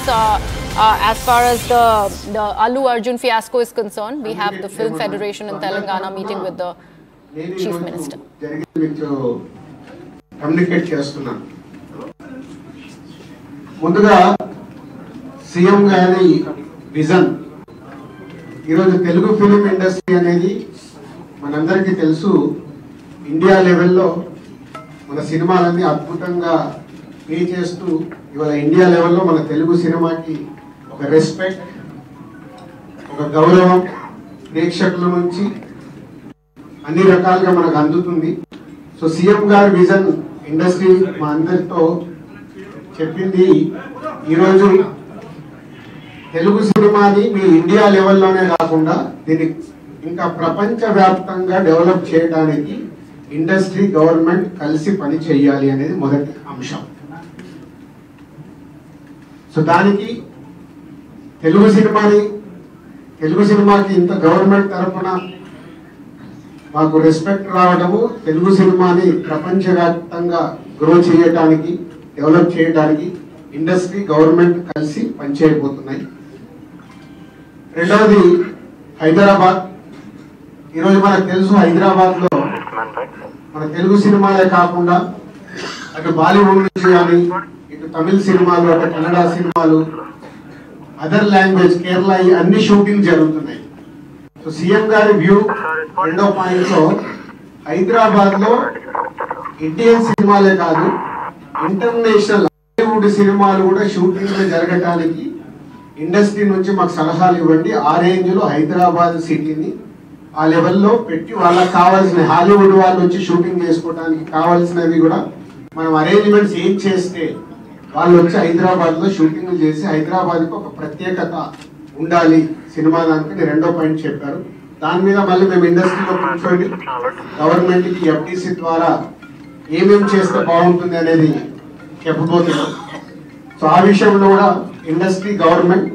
as far as the Allu Arjun fiasco is concerned. We have the Film Federation in Telangana meeting with the Chief Minister. Communicate చేస్తున్నాను. ముందుగా CM గారి vision ఈరోజు Telugu film industry అనేది మనందరికీ తెలుసు. India లెవెల్లో మన సినిమాలన్నీ అద్భుతంగా పే చేస్తూ ఇవాళ ఇండియా లెవెల్లో మన తెలుగు సినిమాకి ఒక రెస్పెక్ట్, ఒక గౌరవం ప్రేక్షకుల నుంచి అన్ని రకాలుగా మనకు అందుతుంది. సో సీఎం గారి విజన్ ఇండస్ట్రీ మా అందరితో చెప్పింది, ఈరోజు తెలుగు సినిమాని మీ ఇండియా లెవెల్లోనే కాకుండా దీన్ని ఇంకా ప్రపంచవ్యాప్తంగా డెవలప్ చేయడానికి ఇండస్ట్రీ గవర్నమెంట్ కలిసి పని చేయాలి అనేది మొదటి అంశం. సో దానికి తెలుగు సినిమాకి ఇంత గవర్నమెంట్ తరఫున మాకు రెస్పెక్ట్ రావడము, తెలుగు సినిమాని ప్రపంచవ్యాప్తంగా గ్రో చేయడానికి, డెవలప్ చేయడానికి ఇండస్ట్రీ గవర్నమెంట్ కలిసి పనిచేయబోతున్నాయి. రెండవది హైదరాబాద్. ఈరోజు మనకు తెలుసు హైదరాబాద్లో మన తెలుగు సినిమాలే కాకుండా అటు బాలీవుడ్ నుంచి కానీ, ఇటు తమిళ సినిమాలు, అటు కన్నడ సినిమాలు, అదర్ లాంగ్వేజ్, కేరళ, అన్ని షూటింగ్ జరుగుతున్నాయి. సో సీఎం గారి వ్యూ రెండో పాయింట్ లో హైదరాబాద్ లో ఇండియన్ సినిమాలే కాదు ఇంటర్నేషనల్ హాలీవుడ్ సినిమాలు కూడా షూటింగ్ జరగటానికి ఇండస్ట్రీ నుంచి మాకు సలహాలు ఇవ్వండి. ఆ రేంజ్ లో హైదరాబాద్ సిటీని ఆ లెవెల్లో పెట్టి వాళ్ళకి కావాల్సిన హాలీవుడ్ వాళ్ళు వచ్చి షూటింగ్ చేసుకోవడానికి కావాల్సినవి కూడా మనం అరేంజ్మెంట్స్ ఏం చేస్తే వాళ్ళు వచ్చి హైదరాబాద్ లో షూటింగ్ చేసి హైదరాబాద్ కు ఒక ప్రత్యేకత ఉండాలి సినిమా దానికి రెండో పాయింట్ చెప్పారు. దాని మీద మళ్ళీ మేము ఇండస్ట్రీలో కూర్చొని గవర్నమెంట్ కి ఎఫ్టీసీ ద్వారా ఏమేమి చేస్తే బాగుంటుంది అనేది చెప్పబోతున్నాం. సో ఆ విషయంలో కూడా ఇండస్ట్రీ గవర్నమెంట్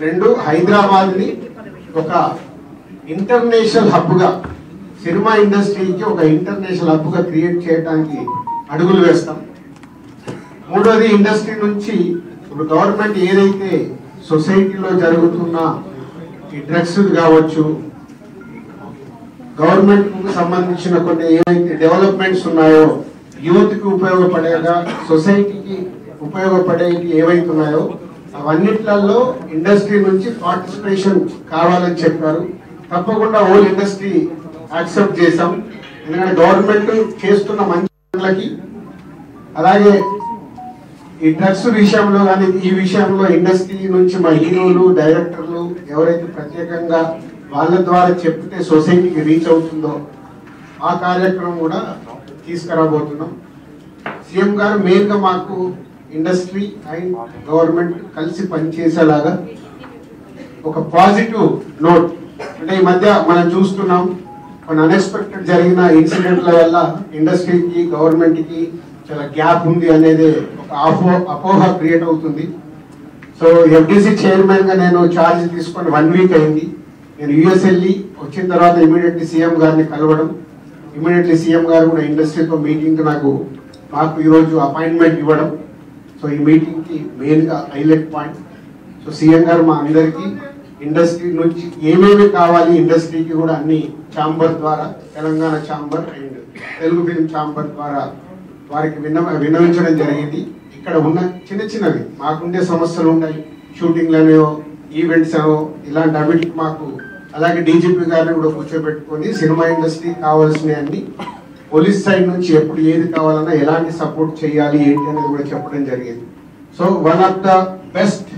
రెండు హైదరాబాద్ ని ఒక ఇంటర్నేషనల్ హబ్ గా, సినిమా ఇండస్ట్రీకి ఒక ఇంటర్నేషనల్ హబ్ గా క్రియేట్ చేయడానికి అడుగులు వేస్తాం. మూడోది ఇండస్ట్రీ నుంచి ఇప్పుడు గవర్నమెంట్ ఏదైతే సొసైటీలో జరుగుతున్న ఈ డ్రగ్స్ కావచ్చు, గవర్నమెంట్ కు సంబంధించిన కొన్ని ఏవైతే డెవలప్మెంట్స్ ఉన్నాయో, యూత్ కి ఉపయోగపడేగా సొసైటీకి ఉపయోగపడేవి ఏవైతే ఉన్నాయో అవన్నిట్లలో ఇండస్ట్రీ నుంచి పార్టిసిపేషన్ కావాలని చెప్పారు. తప్పకుండా హోల్ ఇండస్ట్రీ యాక్సెప్ట్ చేశాం. ఎందుకంటే గవర్నమెంట్ చేస్తున్న మంచి పనులకి, అలాగే ఈ డ్రగ్స్ విషయంలో కానీ ఈ విషయంలో ఇండస్ట్రీ నుంచి మా హీరోలు, డైరెక్టర్లు ఎవరైతే ప్రత్యేకంగా వాళ్ళ ద్వారా చెప్తే సొసైటీకి రీచ్ అవుతుందో ఆ కార్యక్రమం కూడా తీసుకురాబోతున్నాం. సీఎం గారు మెయిన్ గా మాకు ఇండస్ట్రీ అండ్ గవర్నమెంట్ కలిసి పనిచేసేలాగా ఒక పాజిటివ్ నోట్, అంటే ఈ మధ్య మనం చూస్తున్నాం కొన్ని అన్ఎక్స్పెక్టెడ్ జరిగిన ఇన్సిడెంట్ల వల్ల ఇండస్ట్రీకి గవర్నమెంట్ కి చాలా గ్యాప్ ఉంది అనేది ఒక అపోహ క్రియేట్ అవుతుంది. సో ఎఫ్డీసీ చైర్మన్ గా నేను ఛార్జ్ తీసుకొని 1 వీక్ అయింది. నేను యుఎస్ వెళ్ళి వచ్చిన తర్వాత ఇమీడియట్లీ సీఎం గారిని కలవడం, ఇమీడియట్లీ సీఎం గారు కూడా ఇండస్ట్రీతో మీటింగ్ మాకు ఈరోజు అపాయింట్మెంట్ ఇవ్వడం. సో ఈ మీటింగ్ కి మెయిన్ గా హైలైట్ పాయింట్. సో సీఎం గారు మా అందరికీ ఇండస్ట్రీ నుంచి ఏమేమి కావాలి, ఇండస్ట్రీకి కూడా అన్ని ఛాంబర్ ద్వారా, Telangana chamber and Telugu film chamber ద్వారా వారికి విన్నవించడం జరిగింది. ఇక్కడ ఉన్న చిన్నవి మాకుండే సమస్యలు ఉన్నాయి, షూటింగ్లనో ఈవెంట్స్ అనో ఇలాంటి అవిటికి మాకు, అలాగే డీజీపీ గారిని కూడా కూర్చోబెట్టుకొని సినిమా ఇండస్ట్రీ కావాల్సినవి అన్ని, పోలీస్ సైడ్ నుంచి ఎప్పుడు ఏది కావాలన్నా ఎలాంటి సపోర్ట్ చేయాలి ఏంటి అనేది కూడా చెప్పడం జరిగింది. So one of the best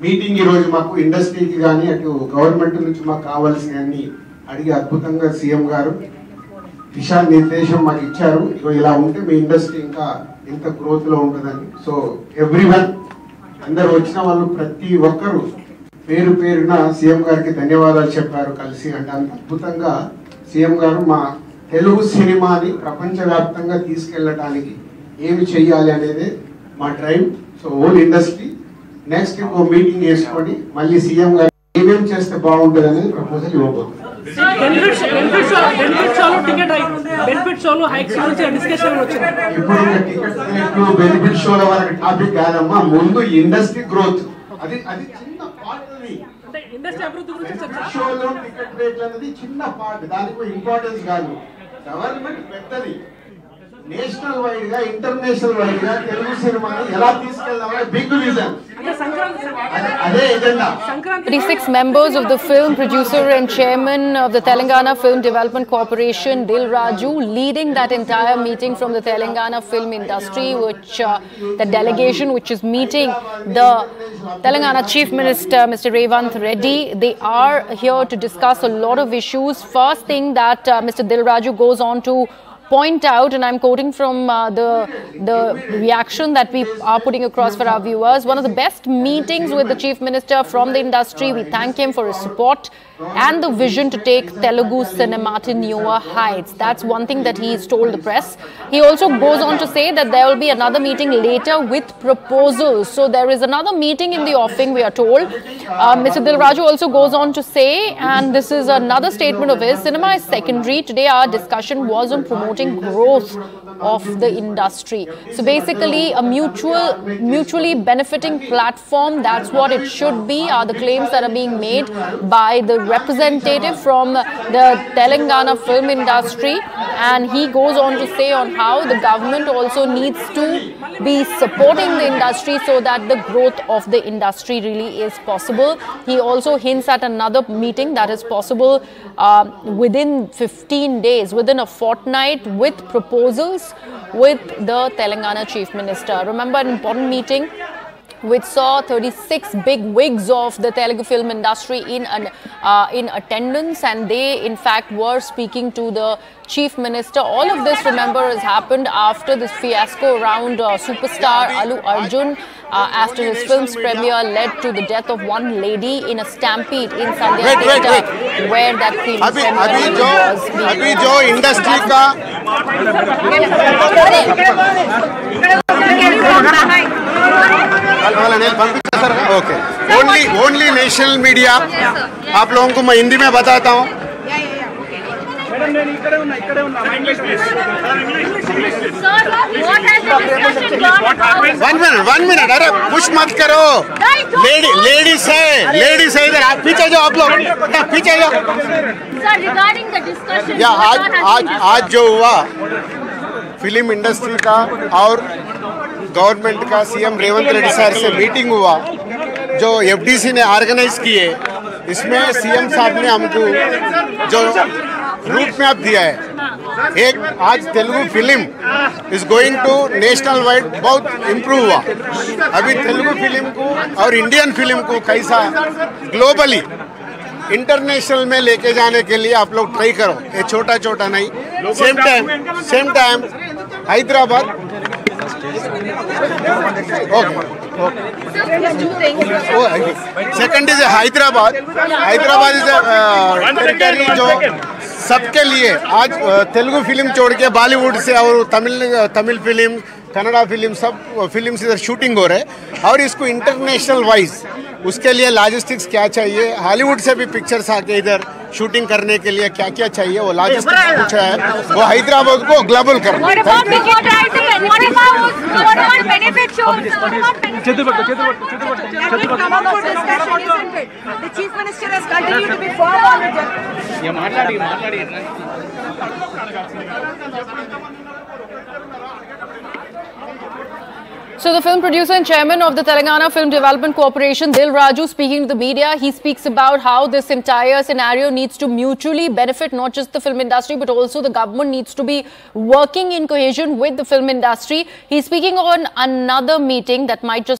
meeting ఈరోజు మాకు ఇండస్ట్రీకి కానీ అటు గవర్నమెంట్ నుంచి మాకు కావాల్సినవన్నీ అడిగి అద్భుతంగా సీఎం గారు దిశానిర్దేశం మాకు ఇచ్చారు. ఇలా ఉంటే మీ ఇండస్ట్రీ ఇంకా ఇంత గ్రోత్ లో ఉంటుందని. సో ఎవ్రీవన్, అందరు వచ్చిన వాళ్ళు ప్రతి ఒక్కరు పేరు పేరున సీఎం గారికి ధన్యవాదాలు చెప్పారు కలిసి. అంటే అంత అద్భుతంగా సీఎం గారు మా తెలుగు సినిమాని ప్రపంచవ్యాప్తంగా తీసుకెళ్ళడానికి ఏమి చెయ్యాలి అనేది మా drive. So whole industry next ఇంకో మీటింగ్ చేసుకొని మళ్ళీ సీఎం గారు ఏ ఏమేమి చేస్తే బాగుంటుంది అనేది ప్రపోజల్ ఇవ్వబోతుంది. ఇప్పుడు టికెట్ బెనిఫిట్ షోల వరకు టాపిక్ కాదమ్మా, ముందు ఇండస్ట్రీ గ్రోత్ అది చిన్న పార్ట్. షోలో టికెట్ రేట్లు అనేది చిన్న పార్ట్, దానికి ఇంపార్టెన్స్ కాదు. గవర్నమెంట్ పెద్దది, నేషనల్ వైడ్ గా ఇంటర్నేషనల్ వైడ్ గా తెలుగు సినిమాని ఎలా తీసుకెళ్దామనే బిగ్ విజన్, అదే agenda. 36 members of the film producer and chairman of the Telangana Film Development Corporation, Dil Raju, leading that entire meeting from the Telangana film industry, which the delegation which is meeting the Telangana Chief Minister, Mr. Revanth Reddy. They are here to discuss a lot of issues. First thing that Mr. Dil Raju goes on to point out, and I'm quoting from the reaction that we are putting across for our viewers, one of the best meetings with the Chief Minister from the industry. We thank him for his support and the vision to take Telugu cinema to newer heights. That's one thing that he's told the press. He also goes on to say that there will be another meeting later with proposals. So there is another meeting in the offing, we are told. Mr. Dil Raju also goes on to say, and this is another statement of his, cinema is secondary. Today our discussion was on promoting growth of the industry. So basically a mutually benefiting platform, that's what it should be, are the claims that are being made by the representative from the Telangana film industry. And he goes on to say on how the government also needs to be supporting the industry so that the growth of the industry really is possible. He also hints at another meeting that is possible within 15 days, within a fortnight, with proposals with the Telangana Chief Minister. Remember an important meeting which saw 36 big wigs of the Telugu film industry in attendance, and they in fact were speaking to the Chief Minister. All of this, remember, has happened after this fiasco around superstar Allu Arjun after his film's premiere led to the death of one lady in a stampede in Sandhya Theatre, where that film ceremony was being अभी जो industry का okay only national media, आप लोगों को मैं हिंदी में बताता हूँ. वन मिनट अरे पुश मत करो, लेडीज है इधर, पीछे जाओ, आप लोग पीछे जाओ. या आज जो हुआ फिल्म इंडस्ट्री का और गवर्नमेंट का, सीएम रेवंत रेड्डी सर से मीटिंग हुआ जो एफडीसी ने ऑर्गेनाइज किए, इसमें सीएम साहब ने हमको जो रूट मैप दिया है, एक आज Telugu film is going to national wide बहुत इम्प्रूव हुआ. अभी तेलुगु फिल्म को और इंडियन फिल्म को कैसा ग्लोबली इंटरनेशनल में लेके जाने के लिए आप लोग ट्राई करो, ये छोटा नहीं. Same time Hyderabad second is Hyderabad is territory जो सबके लिए. आज तेलुगु फिल्म छोड़ के बॉलीवुड से और तमिल फिल्म, कन्नड़ा फिल्म, सब फिल्म्स इधर शूटिंग हो रहे हैं, और इसको इंटरनेशनल वाइज उसके लिए लॉजिस्टिक्स क्या चाहिए, हॉलीवुड से भी पिक्चर्स आके इधर शूटिंग करने के लिए क्या क्या चाहिए, वो लॉजिस्टिक्स पूछा है, वो हैदराबाद को ग्लोबल करना. So the film producer and chairman of the Telangana Film Development Corporation, Dil Raju, speaking to the media, he speaks about how this entire scenario needs to mutually benefit not just the film industry, but also the government needs to be working in cohesion with the film industry. He's speaking on another meeting that might just